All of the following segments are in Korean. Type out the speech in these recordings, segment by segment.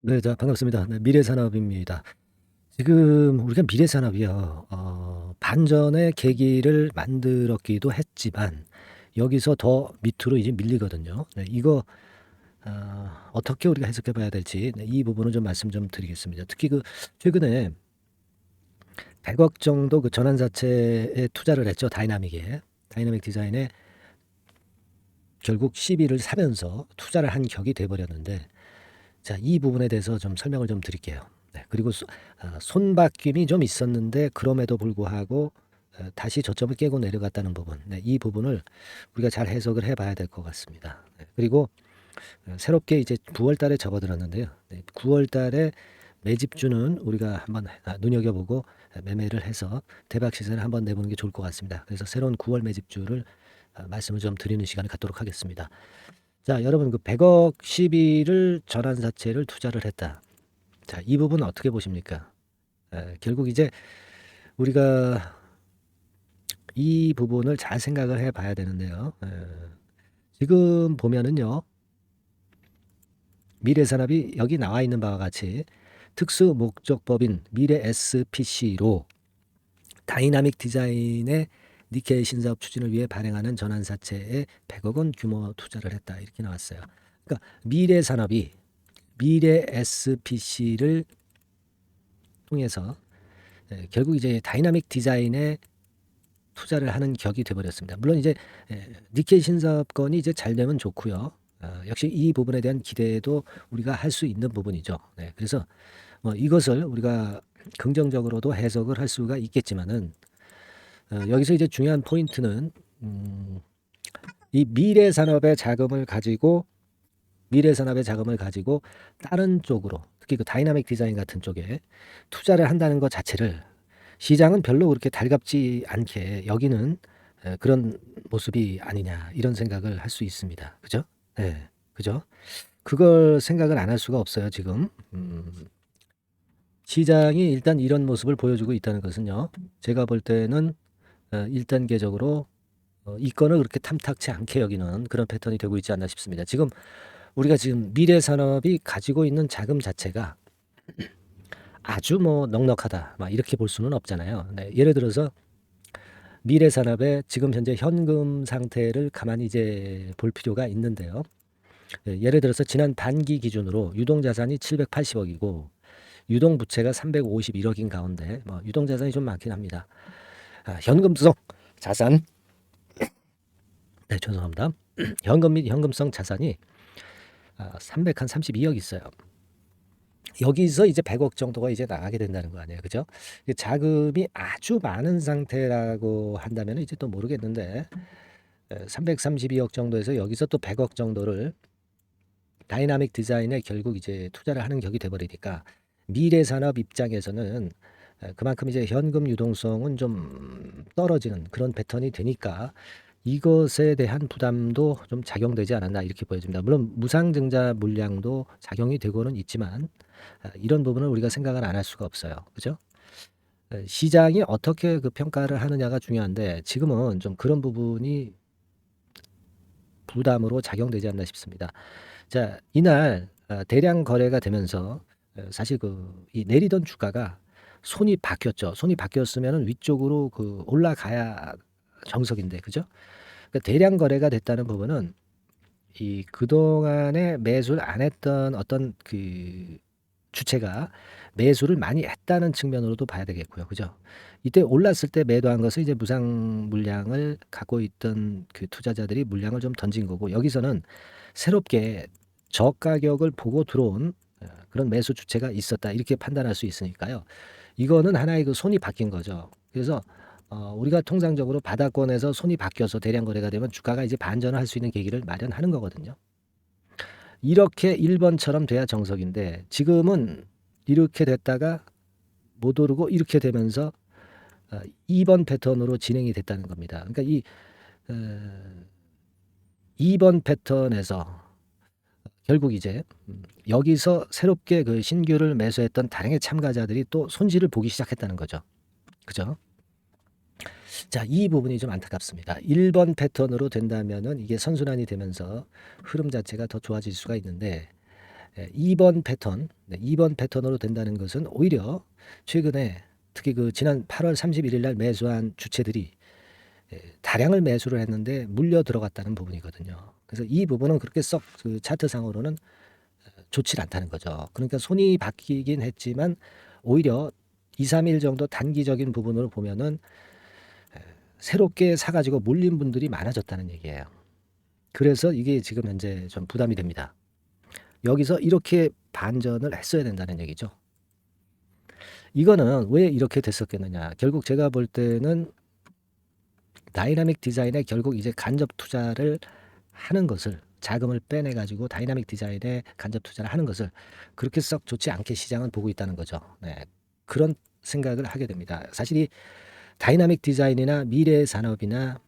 네, 자, 반갑습니다. 네, 미래산업입니다. 지금 우리가 미래산업이요, 반전의 계기를 만들었기도 했지만, 여기서 더 밑으로 이제 밀리거든요. 네, 이거, 어떻게 우리가 해석해 봐야 될지, 네, 이 부분은 좀 말씀 좀 드리겠습니다. 특히 최근에 100억 정도 그 전환사채에 투자를 했죠. 다이나믹 디자인에 결국 12를 사면서 투자를 한 격이 돼버렸는데, 자, 이 부분에 대해서 좀 설명을 좀 드릴게요. 네, 그리고 손바뀜이 좀 있었는데 그럼에도 불구하고 다시 저점을 깨고 내려갔다는 부분. 네, 이 부분을 우리가 잘 해석을 해봐야 될 것 같습니다. 네, 그리고 새롭게 이제 9월 달에 접어들었는데요. 네, 9월 달에 매집주는 우리가 한번 눈여겨보고 매매를 해서 대박 시세를 한번 내보는 게 좋을 것 같습니다. 그래서 새로운 9월 매집주를 말씀을 좀 드리는 시간을 갖도록 하겠습니다. 자, 여러분 그 100억 시비를 전환사채를 투자를 했다. 자, 이 부분 어떻게 보십니까? 결국 이제 우리가 이 부분을 잘 생각을 해봐야 되는데요. 지금 보면은요, 미래산업이 여기 나와 있는 바와 같이 특수 목적법인 미래 SPC로 다이나믹 디자인의 니케이 신사업 추진을 위해 발행하는 전환사채에 100억 원 규모 투자를 했다. 이렇게 나왔어요. 그러니까 미래산업이 미래 SPC를 통해서 결국 이제 다이나믹 디자인에 투자를 하는 격이 돼버렸습니다. 물론 이제 니케이 신사업권이 이제 잘 되면 좋고요. 역시 이 부분에 대한 기대도 우리가 할 수 있는 부분이죠. 네, 그래서 이것을 우리가 긍정적으로도 해석을 할 수가 있겠지만은 여기서 이제 중요한 포인트는 이 미래 산업의 자금을 가지고 다른 쪽으로 특히 그 다이나믹 디자인 같은 쪽에 투자를 한다는 것 자체를 시장은 별로 그렇게 달갑지 않게 여기는 그런 모습이 아니냐 이런 생각을 할 수 있습니다. 그죠? 네, 그죠? 그걸 생각을 안 할 수가 없어요, 지금. 시장이 일단 이런 모습을 보여주고 있다는 것은요. 제가 볼 때는 1단계적으로 이 건을 그렇게 탐탁치 않게 여기는 그런 패턴이 되고 있지 않나 싶습니다. 우리가 지금 미래 산업이 가지고 있는 자금 자체가 아주 뭐 넉넉하다, 막 이렇게 볼 수는 없잖아요. 네, 예를 들어서 미래 산업의 지금 현재 현금 상태를 가만히 이제 볼 필요가 있는데요. 예를 들어서 지난 반기 기준으로 유동 자산이 780억이고 유동 부채가 351억인 가운데 유동 자산이 좀 많긴 합니다. 현금성 자산, 네, 죄송합니다. 현금 및 현금성 자산이 332억 있어요. 여기서 이제 100억 정도가 이제 나가게 된다는 거 아니에요. 그죠? 자금이 아주 많은 상태라고 한다면 이제 또 모르겠는데 332억 정도에서 여기서 또 100억 정도를 다이나믹 디자인에 결국 이제 투자를 하는 격이 돼버리니까 미래 산업 입장에서는 그만큼 이제 현금 유동성은 좀 떨어지는 그런 패턴이 되니까 이것에 대한 부담도 좀 작용되지 않았나 이렇게 보여집니다. 물론 무상증자 물량도 작용이 되고는 있지만 이런 부분을 우리가 생각을 안 할 수가 없어요. 그죠? 시장이 어떻게 그 평가를 하느냐가 중요한데 지금은 좀 그런 부분이 부담으로 작용되지 않나 싶습니다. 자, 이날 대량 거래가 되면서 사실 이 내리던 주가가 손이 바뀌었죠. 손이 바뀌었으면 위쪽으로 그 올라가야 정석인데, 그죠? 그러니까 대량 거래가 됐다는 부분은 이 그동안에 매수를 안 했던 어떤 그 주체가 매수를 많이 했다는 측면으로도 봐야 되겠고요. 그죠? 이때 올랐을 때 매도한 것을 이제 무상 물량을 갖고 있던 그 투자자들이 물량을 좀 던진 거고 여기서는 새롭게 저가격을 보고 들어온 그런 매수 주체가 있었다. 이렇게 판단할 수 있으니까요. 이거는 하나의 그 손이 바뀐 거죠. 그래서 우리가 통상적으로 바닥권에서 손이 바뀌어서 대량 거래가 되면 주가가 이제 반전을 할 수 있는 계기를 마련하는 거거든요. 이렇게 1번처럼 돼야 정석인데 지금은 이렇게 됐다가 못 오르고 이렇게 되면서 2번 패턴으로 진행이 됐다는 겁니다. 그러니까 이 2번 패턴에서 결국 이제 여기서 새롭게 그 신규를 매수했던 다량의 참가자들이 또 손실을 보기 시작했다는 거죠. 그죠? 자, 이 부분이 좀 안타깝습니다. 1번 패턴으로 된다면은 이게 선순환이 되면서 흐름 자체가 더 좋아질 수가 있는데 2번 패턴, 2번 패턴으로 된다는 것은 오히려 최근에 특히 그 지난 8월 31일 날 매수한 주체들이 다량을 매수를 했는데 물려 들어갔다는 부분이거든요. 그래서 이 부분은 그렇게 썩 그 차트상으로는 좋지 않다는 거죠. 그러니까 손이 바뀌긴 했지만 오히려 2, 3일 정도 단기적인 부분으로 보면은 새롭게 사가지고 몰린 분들이 많아졌다는 얘기예요. 그래서 이게 지금 현재 좀 부담이 됩니다. 여기서 이렇게 반전을 했어야 된다는 얘기죠. 이거는 왜 이렇게 됐었겠느냐. 결국 제가 볼 때는 다이나믹 디자인에 결국 이제 간접 투자를 하는 것을 자금을 빼내 가지고 다이나믹 디자인에 간접 투자를 하는 것을 그렇게 썩 좋지 않게 시장은 보고 있다는 거죠. 네. 그런 생각을 하게 됩니다. 사실 이 다이나믹 디자인이나 미래 산업이나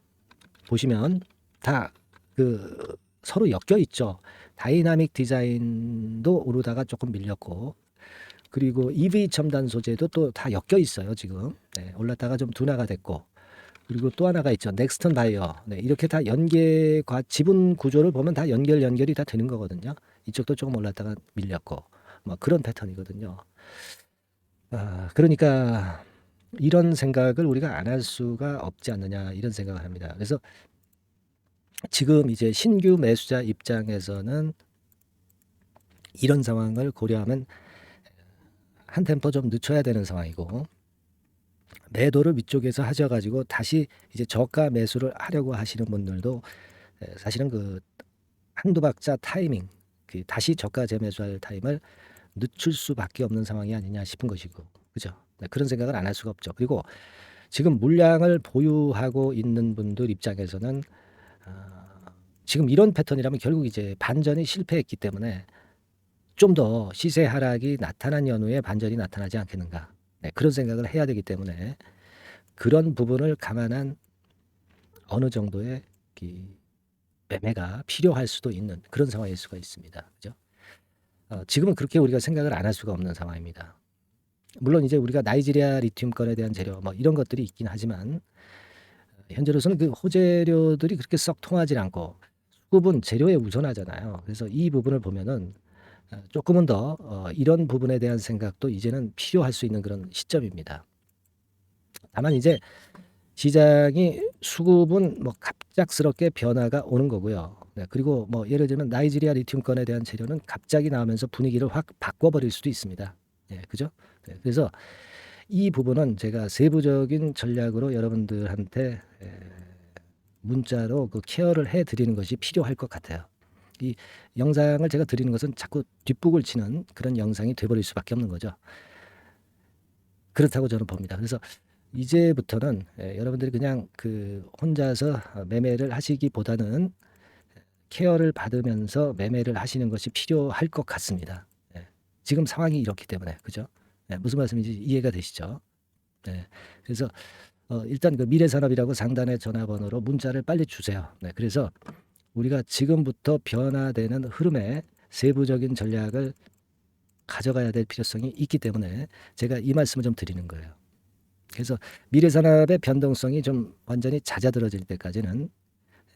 보시면 다 그 서로 엮여 있죠. 다이나믹 디자인도 오르다가 조금 밀렸고 그리고 EV 첨단 소재도 또 다 엮여 있어요, 지금. 네, 올랐다가 좀 둔화가 됐고 그리고 또 하나가 있죠. 넥스턴 바이어. 네, 이렇게 다 연계과 지분 구조를 보면 다 연결이 다 되는 거거든요. 이쪽도 조금 올랐다가 밀렸고 뭐 그런 패턴이거든요. 그러니까 이런 생각을 우리가 안 할 수가 없지 않느냐 이런 생각을 합니다. 그래서 지금 이제 신규 매수자 입장에서는 이런 상황을 고려하면 한 템포 좀 늦춰야 되는 상황이고 매도를 위쪽에서 하셔가지고 다시 이제 저가 매수를 하려고 하시는 분들도 사실은 그 한두 박자 타이밍 그 다시 저가 재매수할 타임을 늦출 수밖에 없는 상황이 아니냐 싶은 것이고 그죠? 네, 그런 생각을 안 할 수가 없죠. 그리고 지금 물량을 보유하고 있는 분들 입장에서는 지금 이런 패턴이라면 결국 이제 반전이 실패했기 때문에 좀 더 시세 하락이 나타난 연후에 반전이 나타나지 않겠는가. 네, 그런 생각을 해야 되기 때문에 그런 부분을 감안한 어느 정도의 매매가 필요할 수도 있는 그런 상황일 수가 있습니다. 그죠? 지금은 그렇게 우리가 생각을 안 할 수가 없는 상황입니다. 물론 이제 우리가 나이지리아 리튬 건에 대한 재료 뭐 이런 것들이 있긴 하지만 현재로서는 그 호재료들이 그렇게 썩 통하지 않고 수급은 재료에 우선하잖아요. 그래서 이 부분을 보면은 조금은 더 이런 부분에 대한 생각도 이제는 필요할 수 있는 그런 시점입니다. 다만 이제 시장이 수급은 뭐 갑작스럽게 변화가 오는 거고요. 네, 그리고 뭐 예를 들면 나이지리아 리튬 건에 대한 재료는 갑자기 나오면서 분위기를 확 바꿔버릴 수도 있습니다. 네, 그죠? 네, 그래서 이 부분은 제가 세부적인 전략으로 여러분들한테 문자로 그 케어를 해드리는 것이 필요할 것 같아요. 이 영상을 제가 드리는 것은 자꾸 뒷북을 치는 그런 영상이 돼버릴 수밖에 없는 거죠. 그렇다고 저는 봅니다. 그래서 이제부터는 여러분들이 그냥 그 혼자서 매매를 하시기보다는 케어를 받으면서 매매를 하시는 것이 필요할 것 같습니다. 지금 상황이 이렇기 때문에 그죠? 무슨 말씀인지 이해가 되시죠? 그래서 일단 그 미래산업이라고 상단의 전화번호로 문자를 빨리 주세요. 그래서 우리가 지금부터 변화되는 흐름에 세부적인 전략을 가져가야 될 필요성이 있기 때문에 제가 이 말씀을 좀 드리는 거예요. 그래서 미래산업의 변동성이 좀 완전히 잦아들어질 때까지는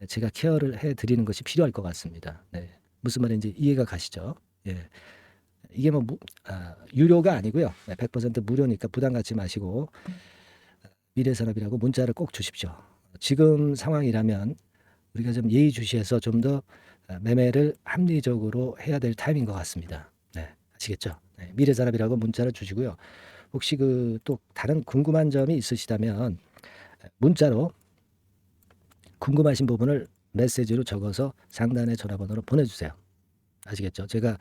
제가 케어를 해드리는 것이 필요할 것 같습니다. 무슨 말인지 이해가 가시죠? 이게 뭐 유료가 아니고요. 100% 무료니까 부담 갖지 마시고 미래산업이라고 문자를 꼭 주십시오. 지금 상황이라면 우리가 좀 예의주시해서 좀 더 매매를 합리적으로 해야 될 타임인 것 같습니다. 아시겠죠? 미래산업이라고 문자를 주시고요. 혹시 그 또 다른 궁금한 점이 있으시다면 문자로 궁금하신 부분을 메시지로 적어서 상단의 전화번호로 보내주세요. 아시겠죠? 제가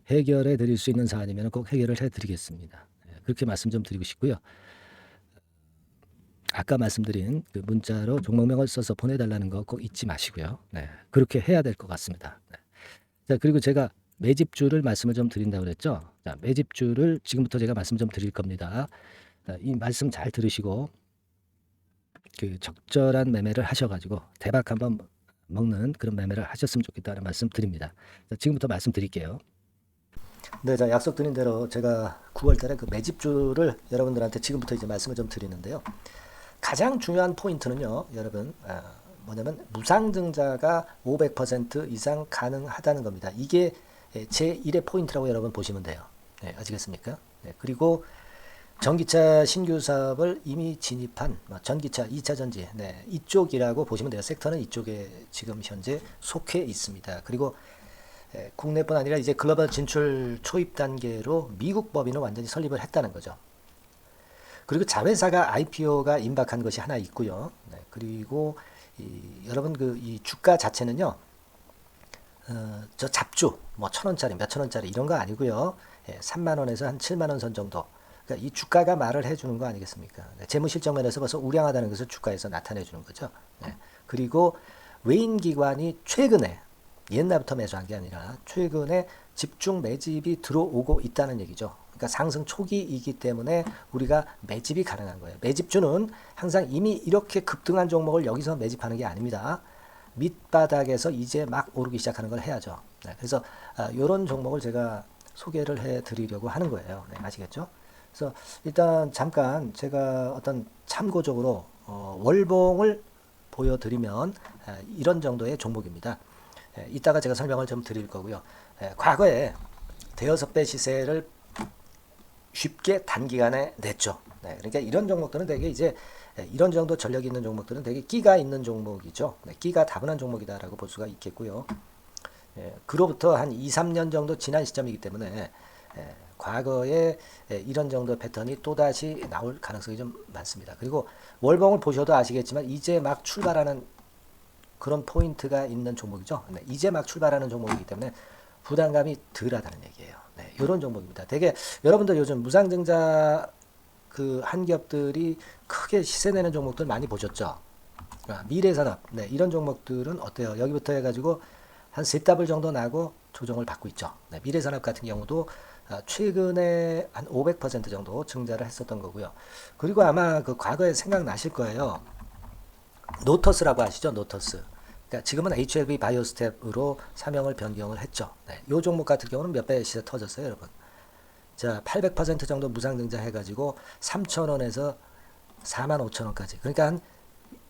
해결해 드릴 수 있는 사안이면 꼭 해결을 해 드리겠습니다. 그렇게 말씀 좀 드리고 싶고요. 아까 말씀드린 그 문자로 종목명을 써서 보내달라는 거 꼭 잊지 마시고요. 그렇게 해야 될 것 같습니다. 자, 그리고 제가 매집주를 말씀을 좀 드린다고 그랬죠. 자, 매집주를 지금부터 제가 말씀 좀 드릴 겁니다. 이 말씀 잘 들으시고 그 적절한 매매를 하셔가지고 대박 한번 먹는 그런 매매를 하셨으면 좋겠다는 말씀 드립니다. 자, 지금부터 말씀 드릴게요. 네, 자, 약속드린 대로 제가 9월달에 그 매집주를 여러분들한테 지금부터 이제 말씀을 좀 드리는데요. 가장 중요한 포인트는요, 여러분, 뭐냐면 무상증자가 500% 이상 가능하다는 겁니다. 이게 제1의 포인트라고 여러분 보시면 돼요. 네, 아시겠습니까? 네, 그리고 전기차 신규 사업을 이미 진입한 전기차 2차 전지 네, 이쪽이라고 보시면 돼요. 섹터는 이쪽에 지금 현재 속해 있습니다. 그리고 국내뿐 아니라 이제 글로벌 진출 초입 단계로 미국 법인을 완전히 설립을 했다는 거죠. 그리고 자회사가 IPO가 임박한 것이 하나 있고요. 네, 그리고 여러분 이 주가 자체는요. 저 잡주 뭐 1,000원짜리 몇천 원짜리 이런 거 아니고요. 3만 원에서 한 7만 원 선 정도. 그러니까 이 주가가 말을 해주는 거 아니겠습니까? 네, 재무실적 면에서 벌써 우량하다는 것을 주가에서 나타내 주는 거죠. 네, 그리고 외인 기관이 최근에 옛날부터 매수한 게 아니라 최근에 집중 매집이 들어오고 있다는 얘기죠. 그러니까 상승 초기이기 때문에 우리가 매집이 가능한 거예요. 매집주는 항상 이미 이렇게 급등한 종목을 여기서 매집하는 게 아닙니다. 밑바닥에서 이제 막 오르기 시작하는 걸 해야죠. 네, 그래서 이런 종목을 제가 소개를 해드리려고 하는 거예요. 네, 아시겠죠? 그래서 일단 잠깐 제가 어떤 참고적으로 월봉을 보여드리면 이런 정도의 종목입니다. 이따가 제가 설명을 좀 드릴 거고요. 과거에 대여섯 배 시세를 쉽게 단기간에 냈죠. 네, 그러니까 이런 종목들은 되게 이제 이런 정도 전력이 있는 종목들은 되게 끼가 있는 종목이죠. 네, 끼가 다분한 종목이다라고 볼 수가 있겠고요. 그로부터 한 2, 3년 정도 지난 시점이기 때문에 과거에 이런 정도 패턴이 또다시 나올 가능성이 좀 많습니다. 그리고 월봉을 보셔도 아시겠지만 이제 막 출발하는 그런 포인트가 있는 종목이죠. 네, 이제 막 출발하는 종목이기 때문에 부담감이 덜하다는 얘기예요. 네, 이런 종목입니다. 되게 여러분들 요즘 무상증자 그 한기업들이 크게 시세 내는 종목들 많이 보셨죠? 미래산업 네, 이런 종목들은 어때요? 여기부터 해가지고 한 세 더블 정도 나고 조정을 받고 있죠. 네, 미래산업 같은 경우도 최근에 한 500% 정도 증자를 했었던 거고요. 그리고 아마 그 과거에 생각나실 거예요. 노터스라고 아시죠? 노터스. 그러니까 지금은 HLB 바이오스텝으로 사명을 변경을 했죠. 네, 이 종목 같은 경우는 몇 배 시세 터졌어요, 여러분. 자, 800% 정도 무상증자 해가지고 3,000원에서 45,000원까지. 그러니까 한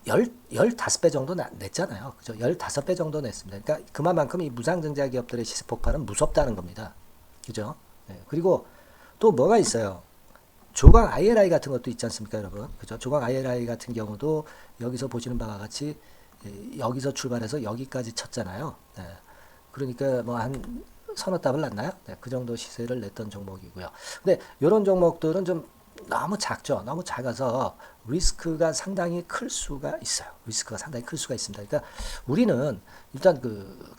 15배 정도 냈잖아요. 그죠? 15배 정도 냈습니다. 그러니까 그만큼 이 무상증자 기업들의 시세 폭발은 무섭다는 겁니다. 그죠? 네, 그리고 또 뭐가 있어요? 조광 ILI 같은 것도 있지 않습니까, 여러분? 그죠? 조광 ILI 같은 경우도 여기서 보시는 바와 같이 여기서 출발해서 여기까지 쳤잖아요. 네. 그러니까 뭐 한 서너 답을 났나요? 네, 그 정도 시세를 냈던 종목이고요. 근데 이런 종목들은 좀 너무 작죠. 너무 작아서 리스크가 상당히 클 수가 있어요. 리스크가 상당히 클 수가 있습니다. 그러니까 우리는 일단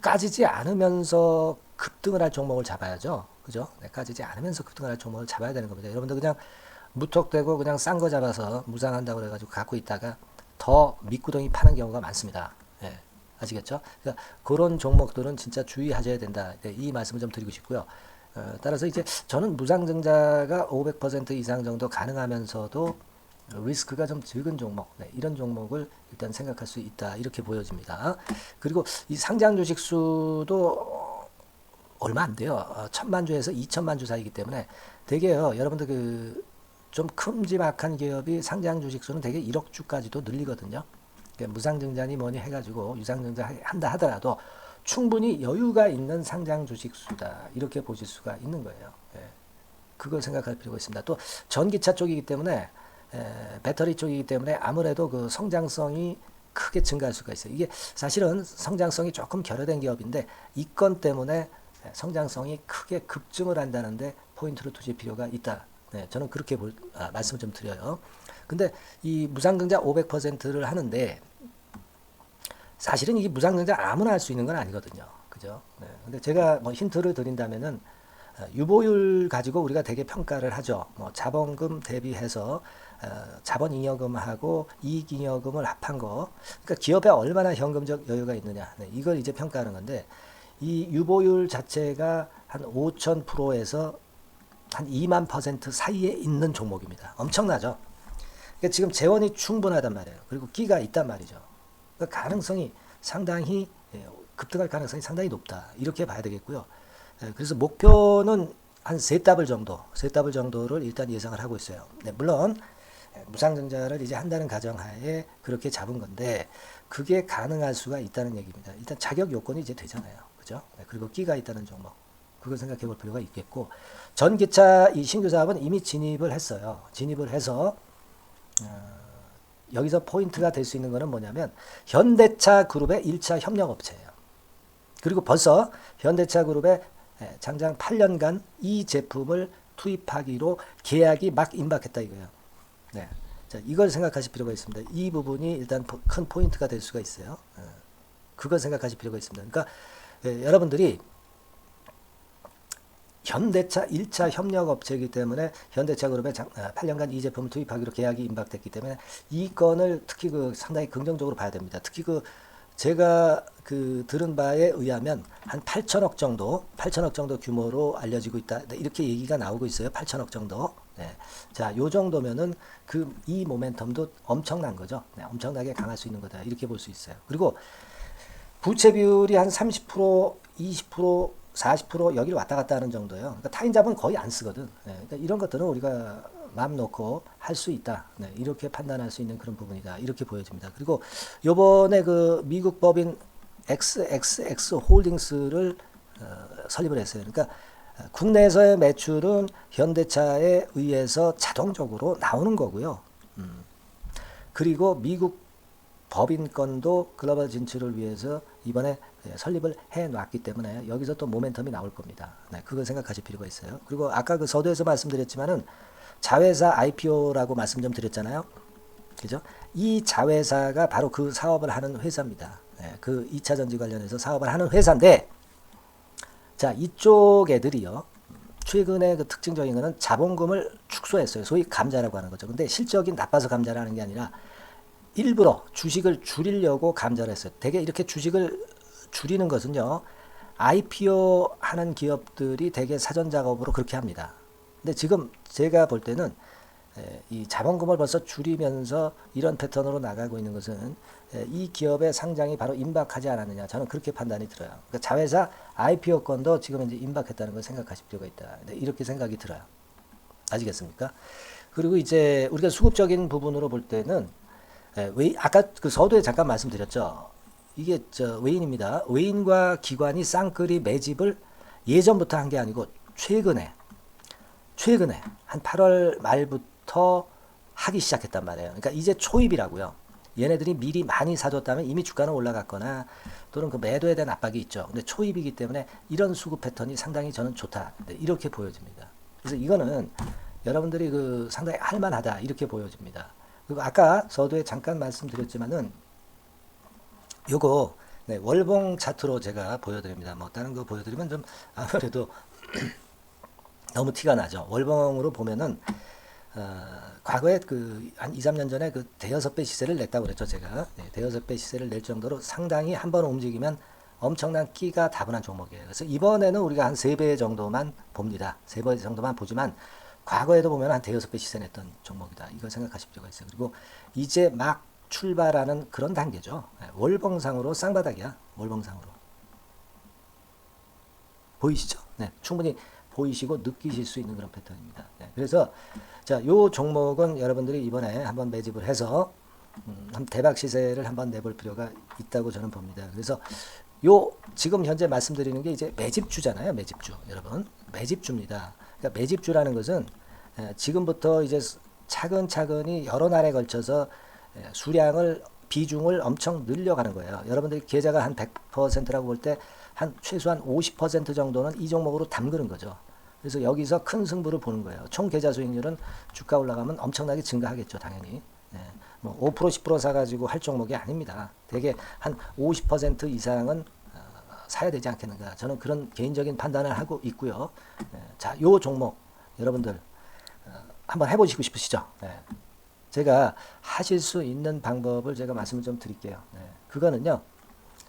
까지지 않으면서 급등을 할 종목을 잡아야죠. 그죠? 네, 까지지 않으면서 급등을 할 종목을 잡아야 되는 겁니다. 여러분들 그냥 무턱대고 그냥 싼 거 잡아서 무상한다고 그래가지고 갖고 있다가 더 밑구덩이 파는 경우가 많습니다. 예, 아시겠죠? 그러니까 그런 종목들은 진짜 주의하셔야 된다. 이 말씀을 좀 드리고 싶고요. 따라서 이제 저는 무상증자가 500% 이상 정도 가능하면서도 리스크가 좀 적은 종목, 네, 이런 종목을 일단 생각할 수 있다. 이렇게 보여집니다. 그리고 이 상장 주식 수도 얼마 안 돼요. 1,000만 주에서 2천만 주 사이기 때문에 되게요. 여러분들 좀 큼지막한 기업이 상장 주식 수는 되게 1억 주까지도 늘리거든요. 그러니까 무상증자니 뭐니 해가지고 유상증자 한다 하더라도 충분히 여유가 있는 상장 주식 수다. 이렇게 보실 수가 있는 거예요. 예. 그걸 생각할 필요가 있습니다. 또 전기차 쪽이기 때문에 배터리 쪽이기 때문에 아무래도 그 성장성이 크게 증가할 수가 있어요. 이게 사실은 성장성이 조금 결여된 기업인데 이 건 때문에 성장성이 크게 급증을 한다는데 포인트를 두실 필요가 있다. 네, 저는 그렇게 말씀을 좀 드려요. 근데 이 무상증자 500%를 하는데 사실은 이게 무상증자 아무나 할 수 있는 건 아니거든요. 그죠? 네. 근데 제가 뭐 힌트를 드린다면은 유보율 가지고 우리가 되게 평가를 하죠. 뭐 자본금 대비해서 자본잉여금하고 이익잉여금을 합한 거. 그러니까 기업에 얼마나 현금적 여유가 있느냐. 네, 이걸 이제 평가하는 건데 이 유보율 자체가 한 5,000%에서 한 2만 % 사이에 있는 종목입니다. 엄청나죠? 그러니까 지금 재원이 충분하단 말이에요. 그리고 끼가 있단 말이죠. 그러니까 가능성이 상당히 급등할 가능성이 상당히 높다. 이렇게 봐야 되겠고요. 그래서 목표는 한 세 더블 정도를 일단 예상을 하고 있어요. 네, 물론 무상증자를 이제 한다는 가정하에 그렇게 잡은 건데 그게 가능할 수가 있다는 얘기입니다. 일단 자격 요건이 이제 되잖아요. 그죠? 네, 그리고 끼가 있다는 종목. 그걸 생각해 볼 필요가 있겠고, 전기차 이 신규 사업은 이미 진입을 했어요. 진입을 해서 여기서 포인트가 될 수 있는 거는 뭐냐면 현대차 그룹의 1차 협력업체예요. 그리고 벌써 현대차 그룹의 장장 8년간 이 제품을 투입하기로 계약이 막 임박했다 이거예요. 네. 자, 이걸 생각하실 필요가 있습니다. 이 부분이 일단 큰 포인트가 될 수가 있어요. 그걸 생각하실 필요가 있습니다. 그러니까 여러분들이 현대차 1차 협력업체이기 때문에 현대차 그룹에 8년간 이 제품을 투입하기로 계약이 임박됐기 때문에 이 건을 특히 상당히 긍정적으로 봐야 됩니다. 특히 제가 들은 바에 의하면 한 8천억 정도 규모로 알려지고 있다. 네, 이렇게 얘기가 나오고 있어요. 8천억 정도. 네. 자, 요 정도면은 이 모멘텀도 엄청난 거죠. 네, 엄청나게 강할 수 있는 거다. 이렇게 볼 수 있어요. 그리고 부채 비율이 한 30%, 20%, 40% 여기를 왔다 갔다 하는 정도예요. 그러니까 타인자본 거의 안 쓰거든. 네, 그러니까 이런 것들은 우리가 마음 놓고 할 수 있다. 네, 이렇게 판단할 수 있는 그런 부분이다. 이렇게 보여집니다. 그리고 요번에 미국 법인 XXX 홀딩스를 설립을 했어요. 그러니까 국내에서의 매출은 현대차에 의해서 자동적으로 나오는 거고요. 그리고 미국 법인권도 글로벌 진출을 위해서 이번에 설립을 해놨기 때문에 여기서 또 모멘텀이 나올 겁니다. 네, 그걸 생각하실 필요가 있어요. 그리고 아까 서두에서 말씀드렸지만은 자회사 IPO라고 말씀 좀 드렸잖아요. 그죠? 이 자회사가 바로 그 사업을 하는 회사입니다. 네, 그 2차 전지 관련해서 사업을 하는 회사인데, 자, 이쪽 애들이요. 최근에 특징적인 거는 자본금을 축소했어요. 소위 감자라고 하는 거죠. 근데 실적이 나빠서 감자를 하는 게 아니라 일부러 주식을 줄이려고 감자를 했어요. 되게 이렇게 주식을 줄이는 것은요, IPO 하는 기업들이 되게 사전 작업으로 그렇게 합니다. 근데 지금 제가 볼 때는 이 자본금을 벌써 줄이면서 이런 패턴으로 나가고 있는 것은 이 기업의 상장이 바로 임박하지 않았느냐, 저는 그렇게 판단이 들어요. 그러니까 자회사 IPO 건도 지금 이제 임박했다는 걸 생각하실 필요가 있다. 이렇게 생각이 들어요. 아시겠습니까? 그리고 이제 우리가 수급적인 부분으로 볼 때는 아까 서두에 잠깐 말씀드렸죠. 이게 외인입니다. 외인과 기관이 쌍끌이 매집을 예전부터 한 게 아니고 최근에 한 8월 말부터 하기 시작했단 말이에요. 그러니까 이제 초입이라고요. 얘네들이 미리 많이 사줬다면 이미 주가는 올라갔거나 또는 매도에 대한 압박이 있죠. 근데 초입이기 때문에 이런 수급 패턴이 상당히 저는 좋다. 이렇게 보여집니다. 그래서 이거는 여러분들이 상당히 할만하다. 이렇게 보여집니다. 그리고 아까 서두에 잠깐 말씀드렸지만은 요거 월봉 차트로 제가 보여드립니다. 뭐 다른 거 보여드리면 좀 아무래도 너무 티가 나죠. 월봉으로 보면은 과거에 한 2, 3년 전에 대여섯 배 시세를 냈다고 그랬죠, 제가. 네, 대여섯 배 시세를 낼 정도로 상당히 한번 움직이면 엄청난 끼가 다분한 종목이에요. 그래서 이번에는 우리가 한 3배 정도만 봅니다. 3배 정도만 보지만 과거에도 보면 한 대여섯 배 시세 냈던 종목이다. 이걸 생각하실 필요가 있어요. 그리고 이제 막 출발하는 그런 단계죠. 네, 월봉상으로 쌍바닥이야. 월봉상으로. 보이시죠? 네, 충분히 보이시고 느끼실 수 있는 그런 패턴입니다. 네, 그래서 자, 요 종목은 여러분들이 이번에 한번 매집을 해서 대박 시세를 한번 내볼 필요가 있다고 저는 봅니다. 그래서 지금 현재 말씀드리는 게 이제 매집주잖아요. 매집주. 여러분, 매집주입니다. 그러니까 매집주라는 것은 지금부터 이제 차근차근히 여러 날에 걸쳐서 비중을 엄청 늘려가는 거예요. 여러분들이 계좌가 한 100%라고 볼 때 한 최소한 50% 정도는 이 종목으로 담그는 거죠. 그래서 여기서 큰 승부를 보는 거예요. 총 계좌 수익률은 주가 올라가면 엄청나게 증가하겠죠, 당연히. 네. 뭐 5%, 10% 사가지고 할 종목이 아닙니다. 되게 한 50% 이상은 사야 되지 않겠는가. 저는 그런 개인적인 판단을 하고 있고요. 네. 자, 요 종목 여러분들 한번 해보시고 싶으시죠? 네. 제가 하실 수 있는 방법을 제가 말씀을 좀 드릴게요. 네. 그거는요,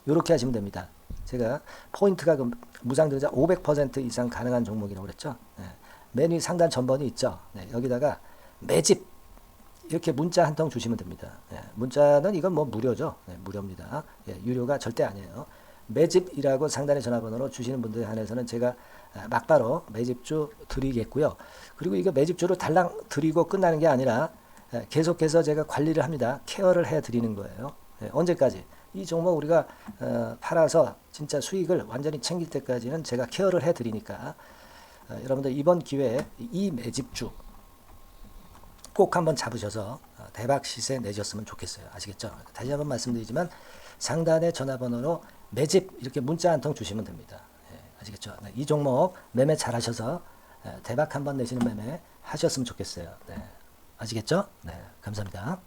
요렇게 하시면 됩니다. 제가 포인트가 무상증자 500% 이상 가능한 종목이라고 그랬죠. 네. 맨 위 상단 전번이 있죠. 네. 여기다가 매집 이렇게 문자 한 통 주시면 됩니다. 네. 문자는 이건 뭐 무료죠. 네. 무료입니다. 예, 유료가 절대 아니에요. 매집이라고 상단의 전화번호로 주시는 분들에 한해서는 제가 막바로 매집주 드리겠고요. 그리고 이거 매집주를 달랑 드리고 끝나는 게 아니라 계속해서 제가 관리를 합니다. 케어를 해 드리는 거예요. 네. 언제까지? 이 종목 우리가 팔아서 진짜 수익을 완전히 챙길 때까지는 제가 케어를 해드리니까 여러분들 이번 기회에 이 매집주 꼭 한번 잡으셔서 대박 시세 내셨으면 좋겠어요. 아시겠죠? 다시 한번 말씀드리지만 상단의 전화번호로 매집 이렇게 문자 한 통 주시면 됩니다. 예, 아시겠죠? 네, 이 종목 매매 잘 하셔서 대박 한번 내시는 매매 하셨으면 좋겠어요. 네, 아시겠죠? 네, 감사합니다.